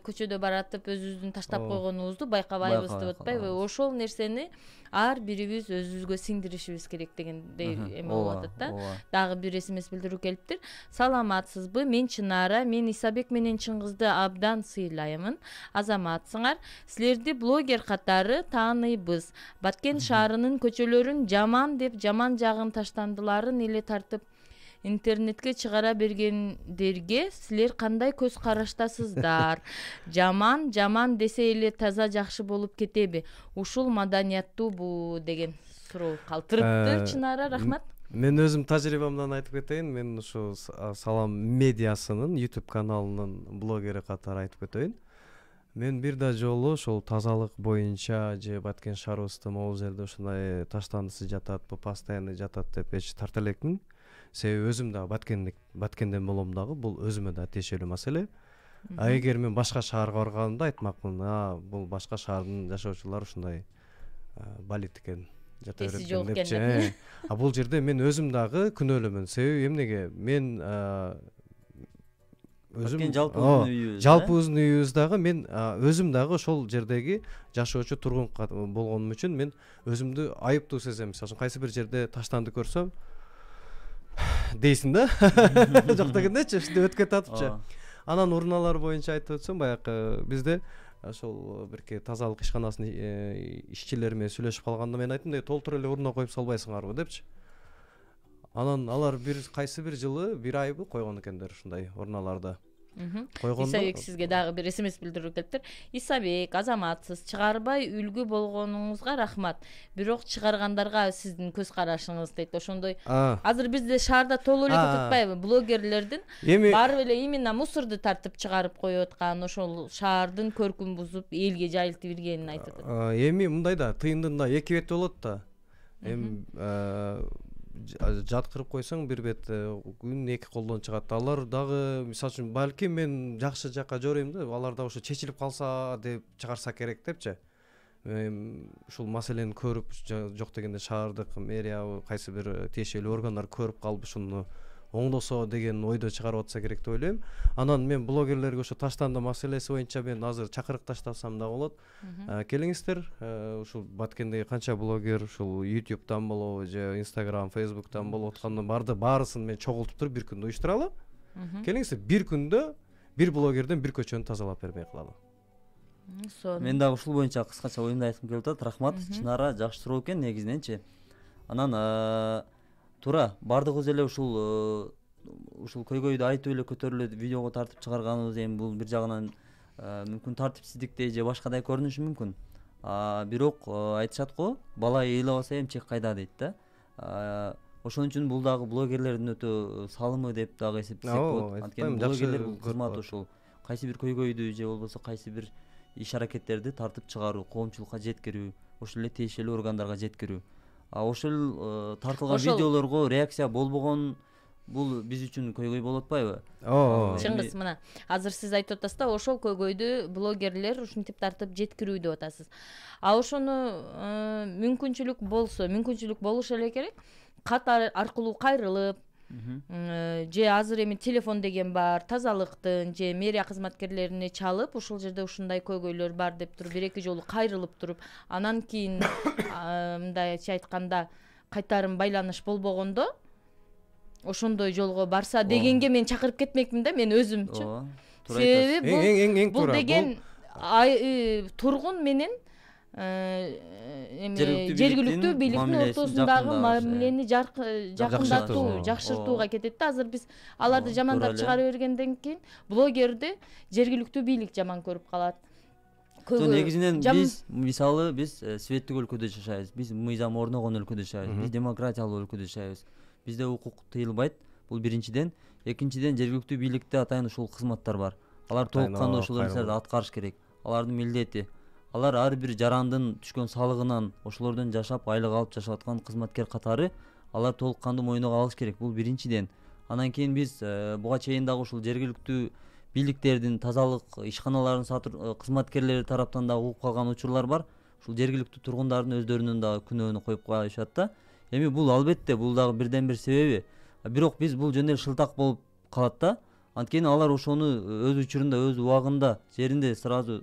көчөдө баратып өзүбүздүн таштап койгонубузду байкабайбыз деп атпайбы? Ошол нерсени ар бирибиз өзүбүзгө сиңдиришибиз керек дегендей эме болуп атат да. Дагы бир смс билдирүү келиптир. Саламатсызбы? Мен Чынара, мен Исабек менен Чыңгызды абдан сыйлаймын. Азаматсыңар. Силерди блогер катары тааныйбыз. Баткен шаарынын көчөлөрүн жаман деп жаман жагын таштандыларын эле тартып интернетке чыгара бергендерге силер кандай көз караштасыздар? Жаман десе эле таза жакшы болуп кетеби? Ушул маданияттуубу деген суроо калтырыптыр. Чынара, рахмат. Мен өзүм тажрыйбамдан айтып кетейин. Мен ушу Салам медиасынын YouTube каналынын блогери катары айтып кетейин. Мен бир да жолу ошол тазалык боюнча же Баткен шаарыбызда могул жерде ушундай таштандысы жатат, постоянно жатат деп эч тарта элекмин. Себеби өзүм да Баткенден болом дагы, бул өзүмө да тиешелүү маселе. Эгер мен башка шаарга барганда айтмакмын, бул башка шаардын жашоочулары ушундай балит экен, жата берет экен депчи. Бул жерде мен өзүм дагы күнөөлүүмүн. Себеби эмнеге? Мен өзүм жалпыбыздын үйүбүздагы мен өзүм дагы ошол жердеги жашоочу тургун болгонум үчүн мен өзүмдү айыптуу сезем. Мисалы кайсы бир жерде таштанды көрсөм дейсин да. Жок дегендечи, ушундай өтүп кетатыпчы. Анан урналар боюнча айтып өтсөм, баягы бизде ошол бирки тазалык ишканасынын ишчилери менен сүйлөшүп калганда мен айттым, толтура эле урна коюп салбайсыңарбы депчи. Анан алар кайсы бир жылы 1 айбы койгон экендер ушундай урналарды. Исабек, сизге дагы бир смс билдирүү келиптир. Исабек, азаматсыз, чыгарбай үлгү болгонуңузга рахмат. Бирок чыгаргандарга сиздин көз карашыңыз дейт. Ошондой азыр бизде шаарда толо эле кетип атпайбы? Блогерлердин барып эле именно мусорду тартып чыгарып коюп аткан, ошол шаардын көркүн бузуп, элге жайылтып иргенин айтып атат. Эми мындай да, тыйындында 2 бет болот да. Эми жаткырып койсоң бир бет күн 2 колдон чыгат. Алар дагы мисалы үчүн балким мен жакшы жакка жоройм да, алар дагы ошо чечилип калса деп чыгарса керек депчи. Ушул маселени көрүп, жок дегенде шаардык мэрия, кайсы бир тиешелүү органдар көрүп калып ушуну оңдосо деген ойдо чыгарып атса керек деп ойлойм. Анан мен блогерлерге ошо таштанды маселеси боюнча мен азыр чакырык таштасам да болот. Келиңиздер, ушул Баткендеги канча блогер ушул YouTube'дан болобу же Instagram, Facebook'тан болуп аткандын баарысын мен чогултуп туруп бир күндө уюштуралы. Келиңиздер, бир күндө бир блогерден бир көчөнү тазалап бермей калалы. Мен дагы ушул боюнча кыскача оюмду айткым келип атат. Рахмат. Чынара, жакшы суроо экен негизиненчи. Анан туура, бардыгыбыз эле ушул көйгөйдү айтып эле көтөрүлүп видеого тартып чыгарганыбыз эми бул бир жагынан мүмкүн тартипсиздиктей же башкадай көрүнүшү мүмкүн. Бирок айтышат го, бала ыйлабаса эмчек кайда дейт да. Ошон үчүн бул дагы блогерлердин өтө салымы деп дагы эсептесек болот. Анткени блогерлер бул кызмат ушул кайсы бир көйгөйдү же болбосо кайсы бир иш аракеттерди тартып чыгаруу, коомчулукка жеткирүү, ошол эле тиешелүү органдарга жеткирүү. Ошол тартылган видеолорго реакция болбогон бул биз үчүн көйгөй болуп атпайбы? ооба. Чыңгыз, мына азыр сиз айтып атасыз да, ошол көйгөйдү блогерлер ушинтип тартып жеткирүү деп атасыз. Ошону мүмкүнчүлүк болсо, мүмкүнчүлүк болуш эле керек, кат аркылуу кайрылып, же азыр эми телефон деген бар, тазалыктын же мэрия кызматкерлерине чалып, ушул жерде ушундай көйгөйлөр бар деп туруп, бир эки жолу кайрылып туруп, анан кийин мындайча айтканда кайтарым байланыш болбогондо ошондой жолго барса дегенге мен чакырып кетмекмин да, мен өзүмчү. Туура айтасыз. Себеби бул деген тургун менен жергиликтүү бийликтин ортосундагы мамилени жакындатуу, жакшыртууга кетет да. Азыр биз аларды жамандап чыгара бергенден кийин блогерди жергиликтүү бийлик жаман көрүп калат. Негизинен биз мисалы светтик өлкөдө жашайбыз, биз мыйзам орногон өлкөдө жашайбыз, биз демократиялуу өлкөдө жашайбыз. Бизде укук тыйылбайт, бул биринчиден. Экинчиден, жергиликтүү бийликте атайын ушул кызматтар бар. Алар толук кандуу ошол нерселерди аткарыш керек. Алардын милдети. Алар ар бир жарандын түшкөн салыгынан, ошолордон жашап, айлык алып жашап аткан кызматкер катары алар толук кандуу мойнуга алыш керек. Бул биринчиден. Андан кийин биз буга чейин дагы ушул жергиликтүү бийликтердин тазалык ишканаларынын кызматкерлери тараптан дагы угуп калган учурлар бар. Ушул жергиликтүү тургундардын өздөрүнүн дагы күнөөнү коюп коюшат да. Эми бул албетте бул дагы бирден бир себеби. Бирок биз бул жөнүндө шылтак болуп калат да. Анткени алар ошону өз учурунда, өз убагында, жеринде сразу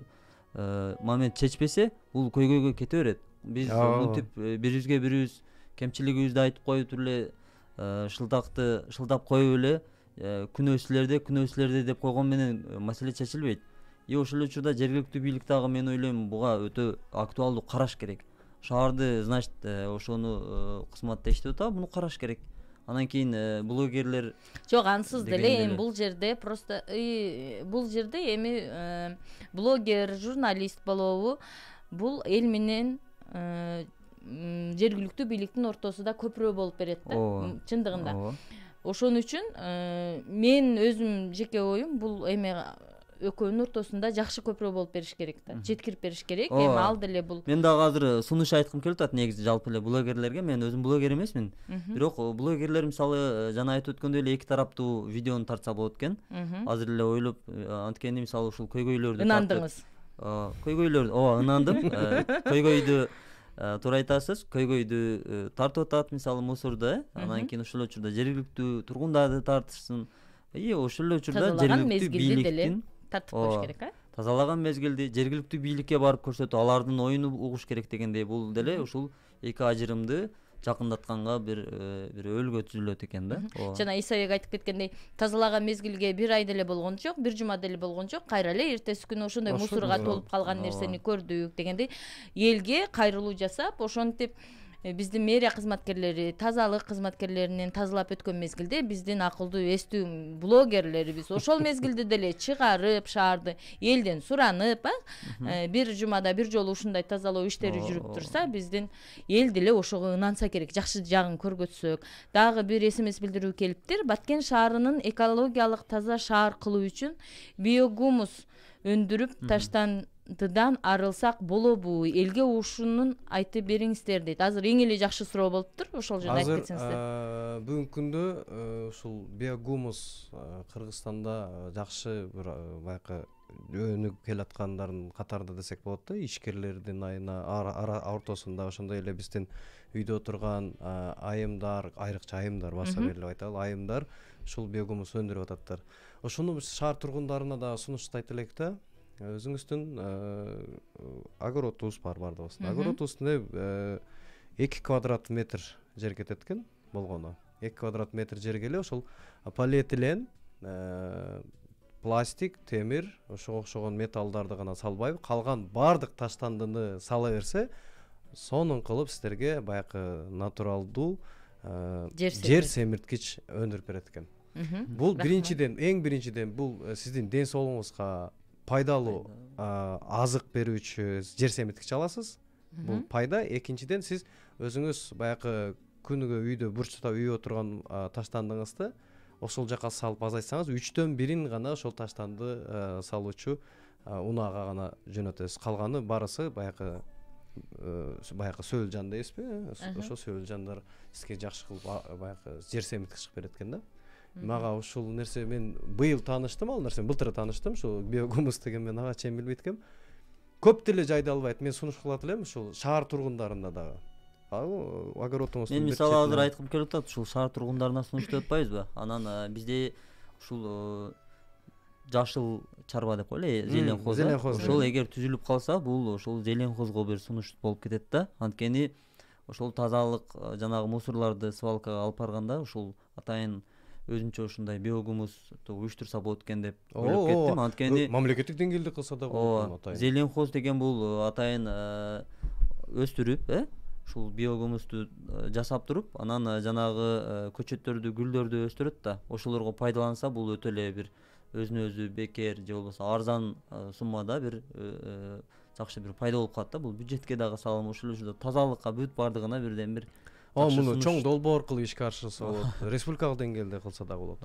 момент чечпесе, бул көйгөйгө кете берет. Биз мынтип бирибизге бирибиз кемчилигибизди айтып коюп эле шылтакты шылтап коюп эле күнөөсүзлөрдө деп койгон менен маселе чечилбейт. Ошол учурда жергиликтүү бийлик дагы мен ойлойм буга өтө актуалдуу караш керек. Шаарды, значит, ошону кызматта иштеп атабы, муну караш керек. Анан кийин блогерлер жок, ансыз деле эми бул жерде просто бул жерде эми блогер, журналист болобу, бул эл менен жергиликтүү бийликтин ортосунда көпүрө болуп берет да, чындыгында. Ошон үчүн мен өзүм жеке оюм, бул эми экөөнүн ортосунда жакшы көпүрө болуп бериш керек да, жеткирип бериш керек. Эми ал деле бул. Мен дагы азыр сунуш айткым келип атат негизи жалпы эле блогерлерге. Мен өзүм блогер эмесмин. Бирок блогерлер мисалы жана айтып өткөндөй эле эки тараптуу видеону тартса болот экен. Азыр эле ойлоп, анткени мисалы ушул көйгөйлөрдү ынандыңыз. Көйгөйлөр, ынандым. Көйгөйдү туура айтасыз, көйгөйдү тартып атат мисалы мусорду, анан кийин ошол учурда жергиликтүү тургундарды тартышсын. Ошол эле учурда жергиликтүү бийликтин тартып коюш керек, тазалаган мезгилди жергиликтүү бийликке барып көрсөтүп, алардын оюну угуш керек дегендей, бул деле ушул эки ажырымды жакындатканга бир өлгө түзүлөт экен да. Жана Исабек айтып кеткендей, тазалаган мезгилге бир ай деле болгон жок, бир жума деле болгон жок, кайра эле эртеси күнү ошондой мусорго толуп калган нерсени көрдүк дегендей, элге кайрылуу жасап, ошентип биздин мэрия кызматкерлери, тазалык кызматкерлеринин тазалап өткөн мезгилде биздин акылдуу, эстүү блогерлерибиз ошол мезгилде деле чыгарып, шаарды элден суранып, бир жумада бир жолу ушундай тазалоо иштери жүрүп турса, биздин эл деле ошого ынанса керек, жакшы жагын көргөтсөк. Дагы бир СМС билдирүү келиптир. Баткен шаарынын экологиялык таза шаар кылуу үчүн биогумус өндүрүп таштандыдан арылсак болобу? Элге ушунун айтып бериңиздер дейт. Азыр эң эле жакшы суроо болуптур. Ошол жөнүндө айтып кетсеңиздер. Азыр бүгүнкү күндө ушул биогумус Кыргызстанда жакшы бир баягы өнүгүп келаткандардын катарында десек болот да. Ишкерлердин ортосунда ошондой эле биздин үйдө отурган айымдар, айрыкча айымдар, баса берилип айталы, айымдар ушул биогумус өндүрүп ататтар. Ошону биз шаар тургундарына да сунуштайт элек да. Өзүңүздүн огородубуз бар бардыгыбыздын. Огородубуздун 2 квадрат метр жер кетет экен болгону. 2 квадрат метр жерге эле ошол полиэтилен, пластик, темир, ошого окшогон металлдарды гана салбайбы, калган баардык таштандыны сала берсе, сонун кылып сиздерге баягы натуралдуу жер семирткич өндүрүп берет экен. Бул биринчиден, эң биринчиден бул сиздин ден соолугуңузга пайдалуу азык берүүчү жер семирткич аласыз. Бул пайда. Экинчиден сиз өзүңүз баягы күнүгө үйдө бурчта үйүп отурган таштандыңызды ошол жака салып азайтсаңыз, 3/1 гана ошол таштанды салуучу унаага гана жөнөтөбүз. Калганы барысы баягы сөөлжан дейсизби? Ошо сөөлжандар сизге жакшы кылып баягы жер семиткип чыгып берет экен да. Мага ушул нерсе мен быйыл тааныштым, ал нерсе былтыр тааныштым. Ушул биогумус деген мен ага чейин билбейт экем. Көп деле жайды албайт. Мен сунуш кылат элем ушул шаар тургундарына дагы. Огородуңуздун мен мисалы азыр айткым келип атат, ушул шаар тургундарына сунуштап атпайбызбы? Анан бизде ушул жашыл чарба деп коелу, зеленхоз. Ошол эгер түзүлүп калса, бул ошол зеленхозго бир сунуш болуп кетет да. Анткени ошол тазалык жанагы мусорларды свалкага алып барганда ушул атайын өзүнчө ушундай биогумус уюштурса болот экен деп ойлоп кеттим. Анткени мамлекеттик деңгээлде кылса да болот атайын. Зеленхоз деген бул атайын өстүрүп, ушул биогумусту жасап туруп, анан жанагы көчөттөрдү, гүлдөрдү өстүрөт да. Ошолорго пайдаланса бул өтө эле бир өзүнө өзү бекер же болбосо арзан суммада бир жакшы бир пайда болуп калат да. Бул бюджетке дагы салым, ушул тазалыкка бүт бардыгына бирден бир муну чоң долбоор кылып ишке ашырса болот. Республикалык деңгээлде кылса да болот.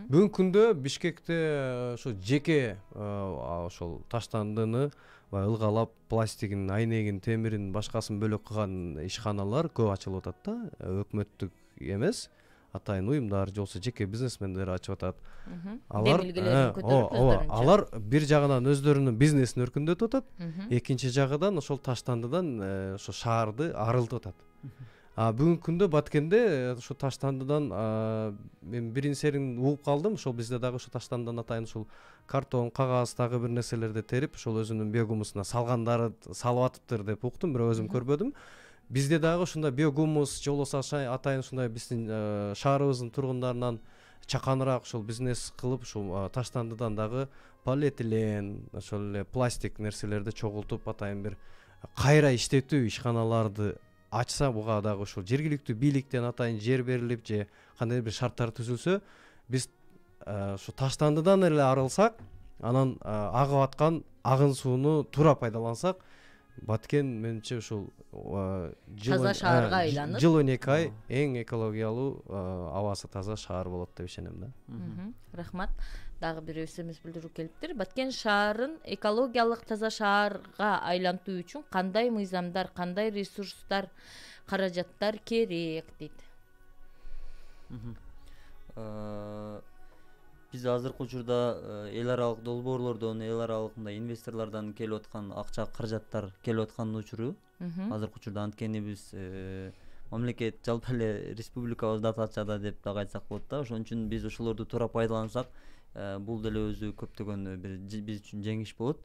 Бүгүнкү күндө Бишкекте ошо жеке ошол таштандыны ылгалап пластигин, айнегин, темирин, башкасын бөлөк кылган ишканалар көп ачылып атат да. Өкмөттүк эмес, атайын уюмдар же болбосо жеке бизнесмендер ачып атат. Алар бир жагынан өздөрүнүн бизнесин өркүндөтүп атат, экинчи жагынан ошол таштандыдан ошо шаарды арылтып атат. Бүгүнкү күндө Баткенде ошо таштандыдан мен бирин серин угуп калдым. Ошол бизде дагы ошо таштандыдан атайын ушул картон, кагаз, дагы бир нерселерди терип, ошол өзүнүн биогумусуна салгандары салып атыптыр деп уктум, бирок өзүм көрбөдүм. Бизде дагы ушундай биогумус же болбосо атайын ушундай биздин шаарыбыздын тургундарынан чаканыраак ушул бизнес кылып, ушул таштандыдан дагы полиэтилен, ошол эле пластик нерселерди чогултуп атайын бир кайра иштетүү ишканаларды ачса, буга дагы ушул жергиликтүү бийликтен атайын жер берилип же кандай бир шарттар түзүлсө, биз ушу таштандыдан эле арылсак, анан агып аткан агын сууну туура пайдалансак, Баткен менимче ушул таза шаарга айланып, жыл 12 ай эң экологиялуу, абасы таза шаар болот деп ишенем да. Рахмат. Дагы бир эсемиз билдирүү келиптир. Баткен шаарын экологиялык таза шаарга айлантуу үчүн кандай мыйзамдар, кандай ресурстар, каражаттар керек дейт. Биз азыркы учурда эл аралык долбоорлордон, эл аралык мындай инвесторлордон келип аткан акча, каражаттар келип атканын учуру. Азыркы учурда анткени биз мамлекет жалпы эле республикабыз дотацияда деп дагы айтсак болот да. Ошон үчүн биз ошолорду туура пайдалансак, бул деле өзү көптөгөн бир биз үчүн жеңиш болот.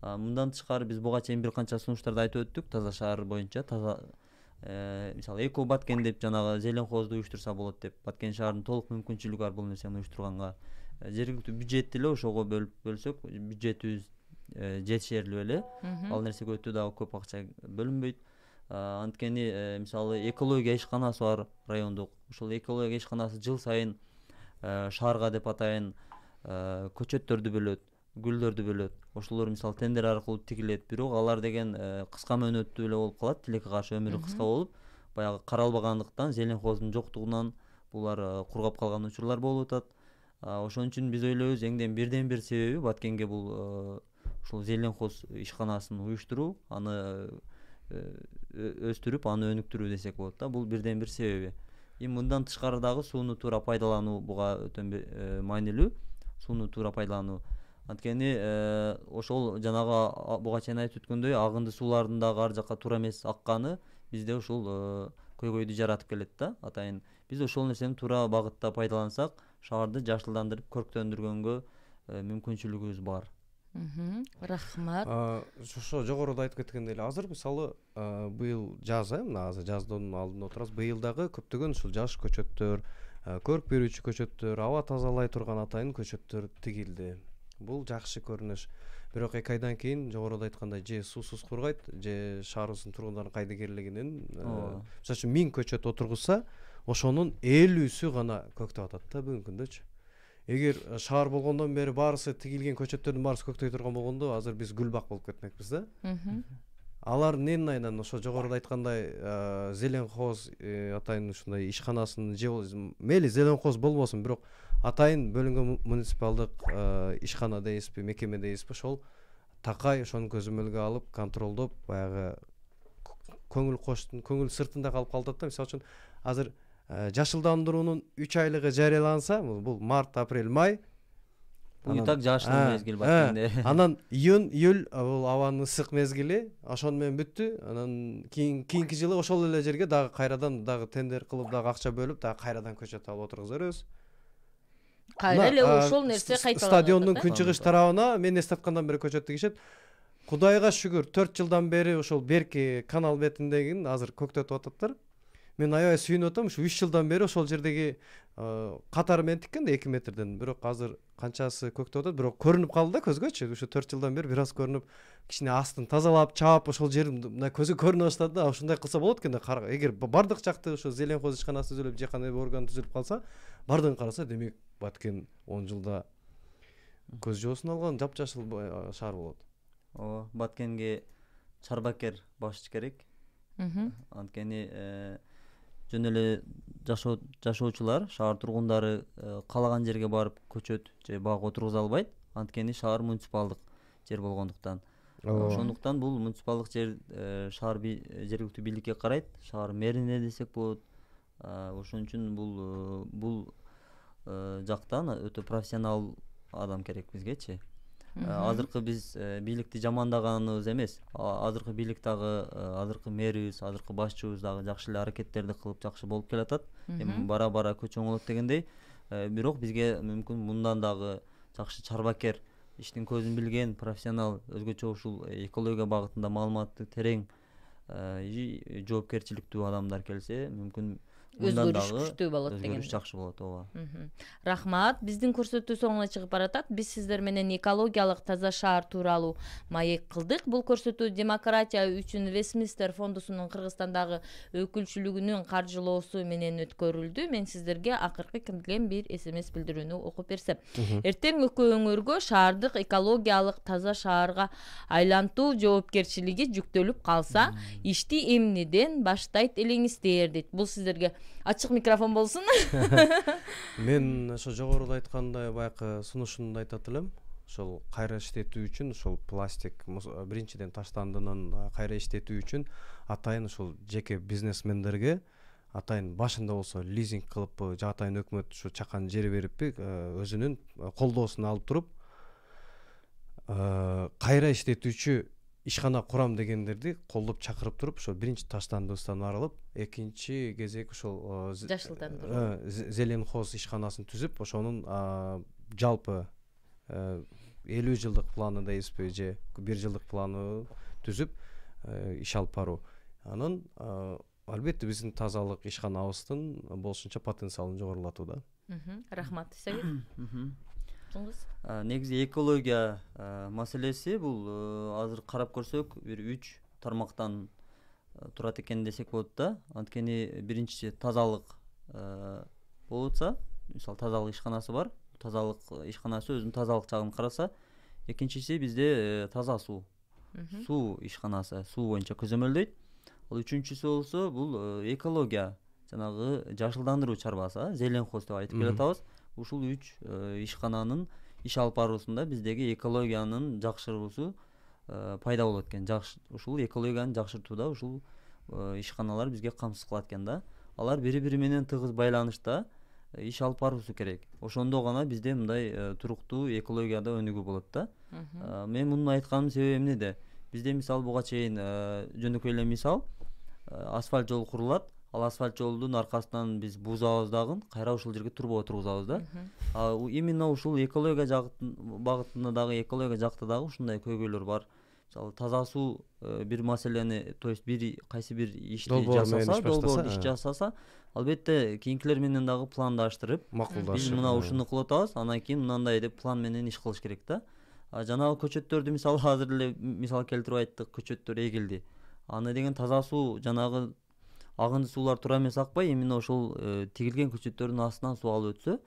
Мындан тышкары биз буга чейин бир канча сунуштарды айтып өттүк таза шаар боюнча. Таза мисалы Эко Баткен деп жанагы зеленхозду уюштурса болот деп. Баткен шаарынын толук мүмкүнчүлүгү бар бул нерсени уюштурганга. Жергиликтүү бюджетти эле ошого бөлсөк, бюджетибиз жетишерлүү эле. Ал нерсеге өтө дагы көп акча бөлүнбөйт. Анткени мисалы экология ишканасы бар райондук. Ошол экология ишканасы жыл сайын шаарга деп атайын көчөттөрдү бөлөт, гүлдөрдү бөлөт. Ошолор мисалы тендер аркылуу тигилет, бирок алар деген кыска мөөнөттүү эле болуп калат, тилекке каршы өмүрү кыска болуп, баягы каралбагандыктан, зеленхоздун жоктугунан булар кургап калган учурлар болуп атат. Ошон үчүн биз ойлойбуз, бирден бир себеби Баткенге бул ушул зеленхоз ишканасын уюштуруу, аны өстүрүп, аны өнүктүрүү десек болот да. Бул бирден бир себеби. Мындан тышкары дагы сууну туура пайдалануу буга өтө маанилүү. Сууну туура пайдалануу. Анткени ошол жанагы буга чейин айтып өткөндөй, агынды суулардын дагы ар жакка туура эмес акканы бизде ушул көйгөйдү жаратып келет да. Атайын биз ошол нерсени туура багытта пайдалансак, шаарды жашылдандырып, көрктөндүргөнгө мүмкүнчүлүгүбүз бар. Рахмат. Ошо жогоруда айтып кеткендей эле, азыр мисалы быйыл жаз, мына азыр жаздын алдында отурабыз. Быйыл дагы көптөгөн ушул жаш көчөттөр, көрк берүүчү көчөттөр, аба тазалай турган атайын көчөттөр тигилди. Бул жакшы көрүнүш. Бирок 2 айдан кийин жогоруда айткандай же суусуз кургайт, же шаарыбыздын тургундардын кайдыгерлигинин, мисалы үчүн 1000 көчөт отургузса, ошонун 50-сү гана көктөп атат да бүгүнкү күндөчү. Эгер шаар болгондон бери баарысы тигилген көчөттөрдүн баарысы көктөй турган болгондо, азыр биз гүлбак болуп кетмекпиз да. Алар эмнен айынан ошо жогоруда айткандай зеленхоз атайын ушундай ишканасын же мейли зеленхоз болбосун, бирок атайын бөлүнгөн муниципалдык ишкана дейсизби, мекеме дейсизби, ошол такай ошону көзөмөлгө алып контролдоп баягы көңүл сыртында калып калат да. Мисалы үчүн азыр жашылдандыруунун 3 айлыгы жарыяланса, бул март, апрель, май. Уютак жаштын мезгил Баткенде. Анан июнь, июль бул абанын ысык мезгили, ошону менен бүттү. Анан кийинки жылы ошол эле жерге дагы кайрадан дагы тендер кылып дагы акча бөлүп дагы кайрадан көчөт алып отургуза беребиз. Кайра эле ошол нерсе кайталанат. Стадиондун күнчыгыш тарабына мен эстаткандан бери көчөт дегишет. Кудайга шүгүр 4 жылдан бери ошол берки канал бетиндегин азыр көктөтүп ататтар. Мен аябай сүйүнүп атам, ушу 3 жылдан бери ошол жердеги катары менен тиккен да 2 метрден, бирок азыр канчасы көктөп атат, бирок көрүнүп калды да көзгөчү. Ушу 4 жылдан бери бир аз көрүнүп, кичине астын тазалап, чаап ошол жер мына көзгө көрүнө баштады да. Ушундай кылса болот экен да. Эгер бардык жакты ошо зеленхоз ишканасы түзүлүп, же кандай орган түзүлүп калса, бардыгын караса, демек Баткен 10 жылда көз жоосун алган жапжашыл шаар болот. Ооба, Баткенге чарбакер башчы керек. Анткени жөн эле жашоочулар, шаар тургундары каалаган жерге барып көчөт же бак отургуза албайт. Анткени шаар муниципалдык жер болгондуктан. Ошондуктан бул муниципалдык жер шаар жергиликтүү бийликке карайт, шаар мэрине десек болот. Ошон үчүн бул жактан өтө профессионал адам керек бизгечи. Азыркы биз бийликти жамандаганыбыз эмес. Азыркы бийлик дагы, азыркы мэрибиз, азыркы башчыбыз дагы жакшы эле аракеттерди кылып жакшы болуп келатат. Эми бара-бара көч оңолот дегендей. Бирок бизге мүмкүн мындан дагы жакшы чарбакер, иштин көзүн билген профессионал, өзгөчө ушул экология багытында маалыматты терең, жоопкерчиликтүү адамдар келсе, мүмкүн өзгөрүш күчтүү болот деген. Өзгөрүш жакшы болот, ооба. Рахмат. Биздин көрсөтүү соңуна чыгып баратат. Биз сиздер менен экологиялык таза шаар тууралуу маек кылдык. Бул көрсөтүү Демократия үчүн Вестминстер фондусунун Кыргызстандагы өкүлчүлүгүнүн каржылоосу менен өткөрүлдү. Мен сиздерге акыркы кирген бир SMS билдирүүнү окуп берсем. Эртең экөө өңөргө шаардык экологиялык таза шаарга айлантуу жоопкерчилиги жүктөлүп калса, ишти эмнеден баштайт элеңиздер дейт. Бул сиздерге ачык микрофон болсун. Мен ошо жогоруда айткандай баягы сунушумду айтат элем. Ошол кайра иштетүү үчүн ошол пластик биринчиден таштандынын кайра иштетүү үчүн атайын ошол жеке бизнесмендерге атайын башында болсо лизинг кылып же атайын өкмөт ушу чакан жер бериппи, өзүнүн колдоосун алып туруп кайра иштетүүчү ишкана курам дегендерди колдоп чакырып туруп, ошо биринчи таштандыбыздан арылып, экинчи кезек ошол жашылдандыруу зеленхоз ишканасын түзүп, ошонун жалпы 50 жылдык планы дейбизби же 1 жылдык планы түзүп иш алып баруу. Анан албетте биздин тазалык ишканабыздын болушунча потенциалын жогорулатуу да. Рахмат, Сабит. Негизи экология маселеси бул азыр карап көрсөк бир 3 тармактан турат экен десек болот да. Анткени биринчиси тазалык болуп атса, мисалы тазалык ишканасы бар. Тазалык ишканасы өзүнүн тазалык жагын караса, экинчиси бизде таза суу. Суу ишканасы суу боюнча көзөмөлдөйт. Ал үчүнчүсү болсо бул экология, жанагы жашылдандыруу чарбасы, зеленхоз деп айтып келатабыз. Ушул 3 ишкананын иш алып баруусунда биздеги экологиянын жакшыруусу пайда болот экен. Ушул экологияны жакшыртууда ушул ишканалар бизге камсыз кылат экен да. Алар бири-бири менен тыгыз байланышта иш алып баруусу керек. Ошондо гана бизде мындай туруктуу экологияда өнүгүү болот да. Мен муну айтканымдын себеби эмнеде? Бизде мисалы буга чейин жөнөкөй эле мисал асфальт жол курулат. Ал асфальт жолдун аркасынан биз бузабыз дагы кайра ушул жерге турба отургузабыз да. Именно ушул экология багытында дагы, экология жакта дагы ушундай көйгөйлөр бар. Мисалы таза суу бир маселени, то есть кайсы бир ишти жасаса, долбоор иш жасаса, албетте кийинкилер менен дагы пландаштырып, биз мына ушуну кылып атабыз, анан кийин мындай деп план менен иш кылыш керек да. Жанагы көчөттөрдү мисалы азыр эле мисал келтирип айттык, көчөттөр эгилди. Аны деген таза суу жанагы агынды суулар туура эмес акпай, именно ошол тигилген көчөттөрдүн астынан суу алып өтсө,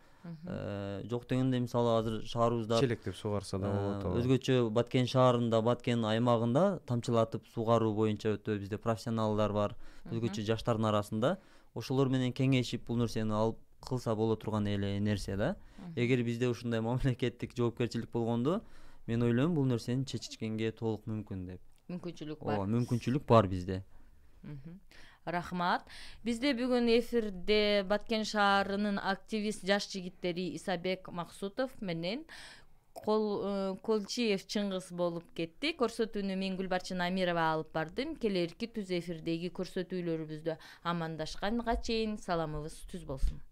жок дегенде мисалы азыр шаарыбызда челектеп сугарса да болот. Өзгөчө Баткен шаарында, Баткен аймагында тамчылатып сугаруу боюнча өтө бизде профессионалдар бар, өзгөчө жаштардын арасында. Ошолор менен кеңешип бул нерсени алып кылса боло турган эле нерсе да. Эгер бизде ушундай мамлекеттик жоопкерчилик болгондо, мен ойлойм бул нерсени чечишкенге толук мүмкүн деп. Мүмкүнчүлүк бар. Ооба, мүмкүнчүлүк бар бизде. Рахмат. Бизде бүгүн эфирде Баткен шаарынын активист жаш жигиттери Исабек Максутов менен Колчиев Чыңгыз болуп кетти. Көрсөтүүнү мен Гүлбарчын Амирова алып бардым. Келерки түз эфирдеги көрсөтүүлөрүбүздө амандашканга чейин саламыбыз түз болсун.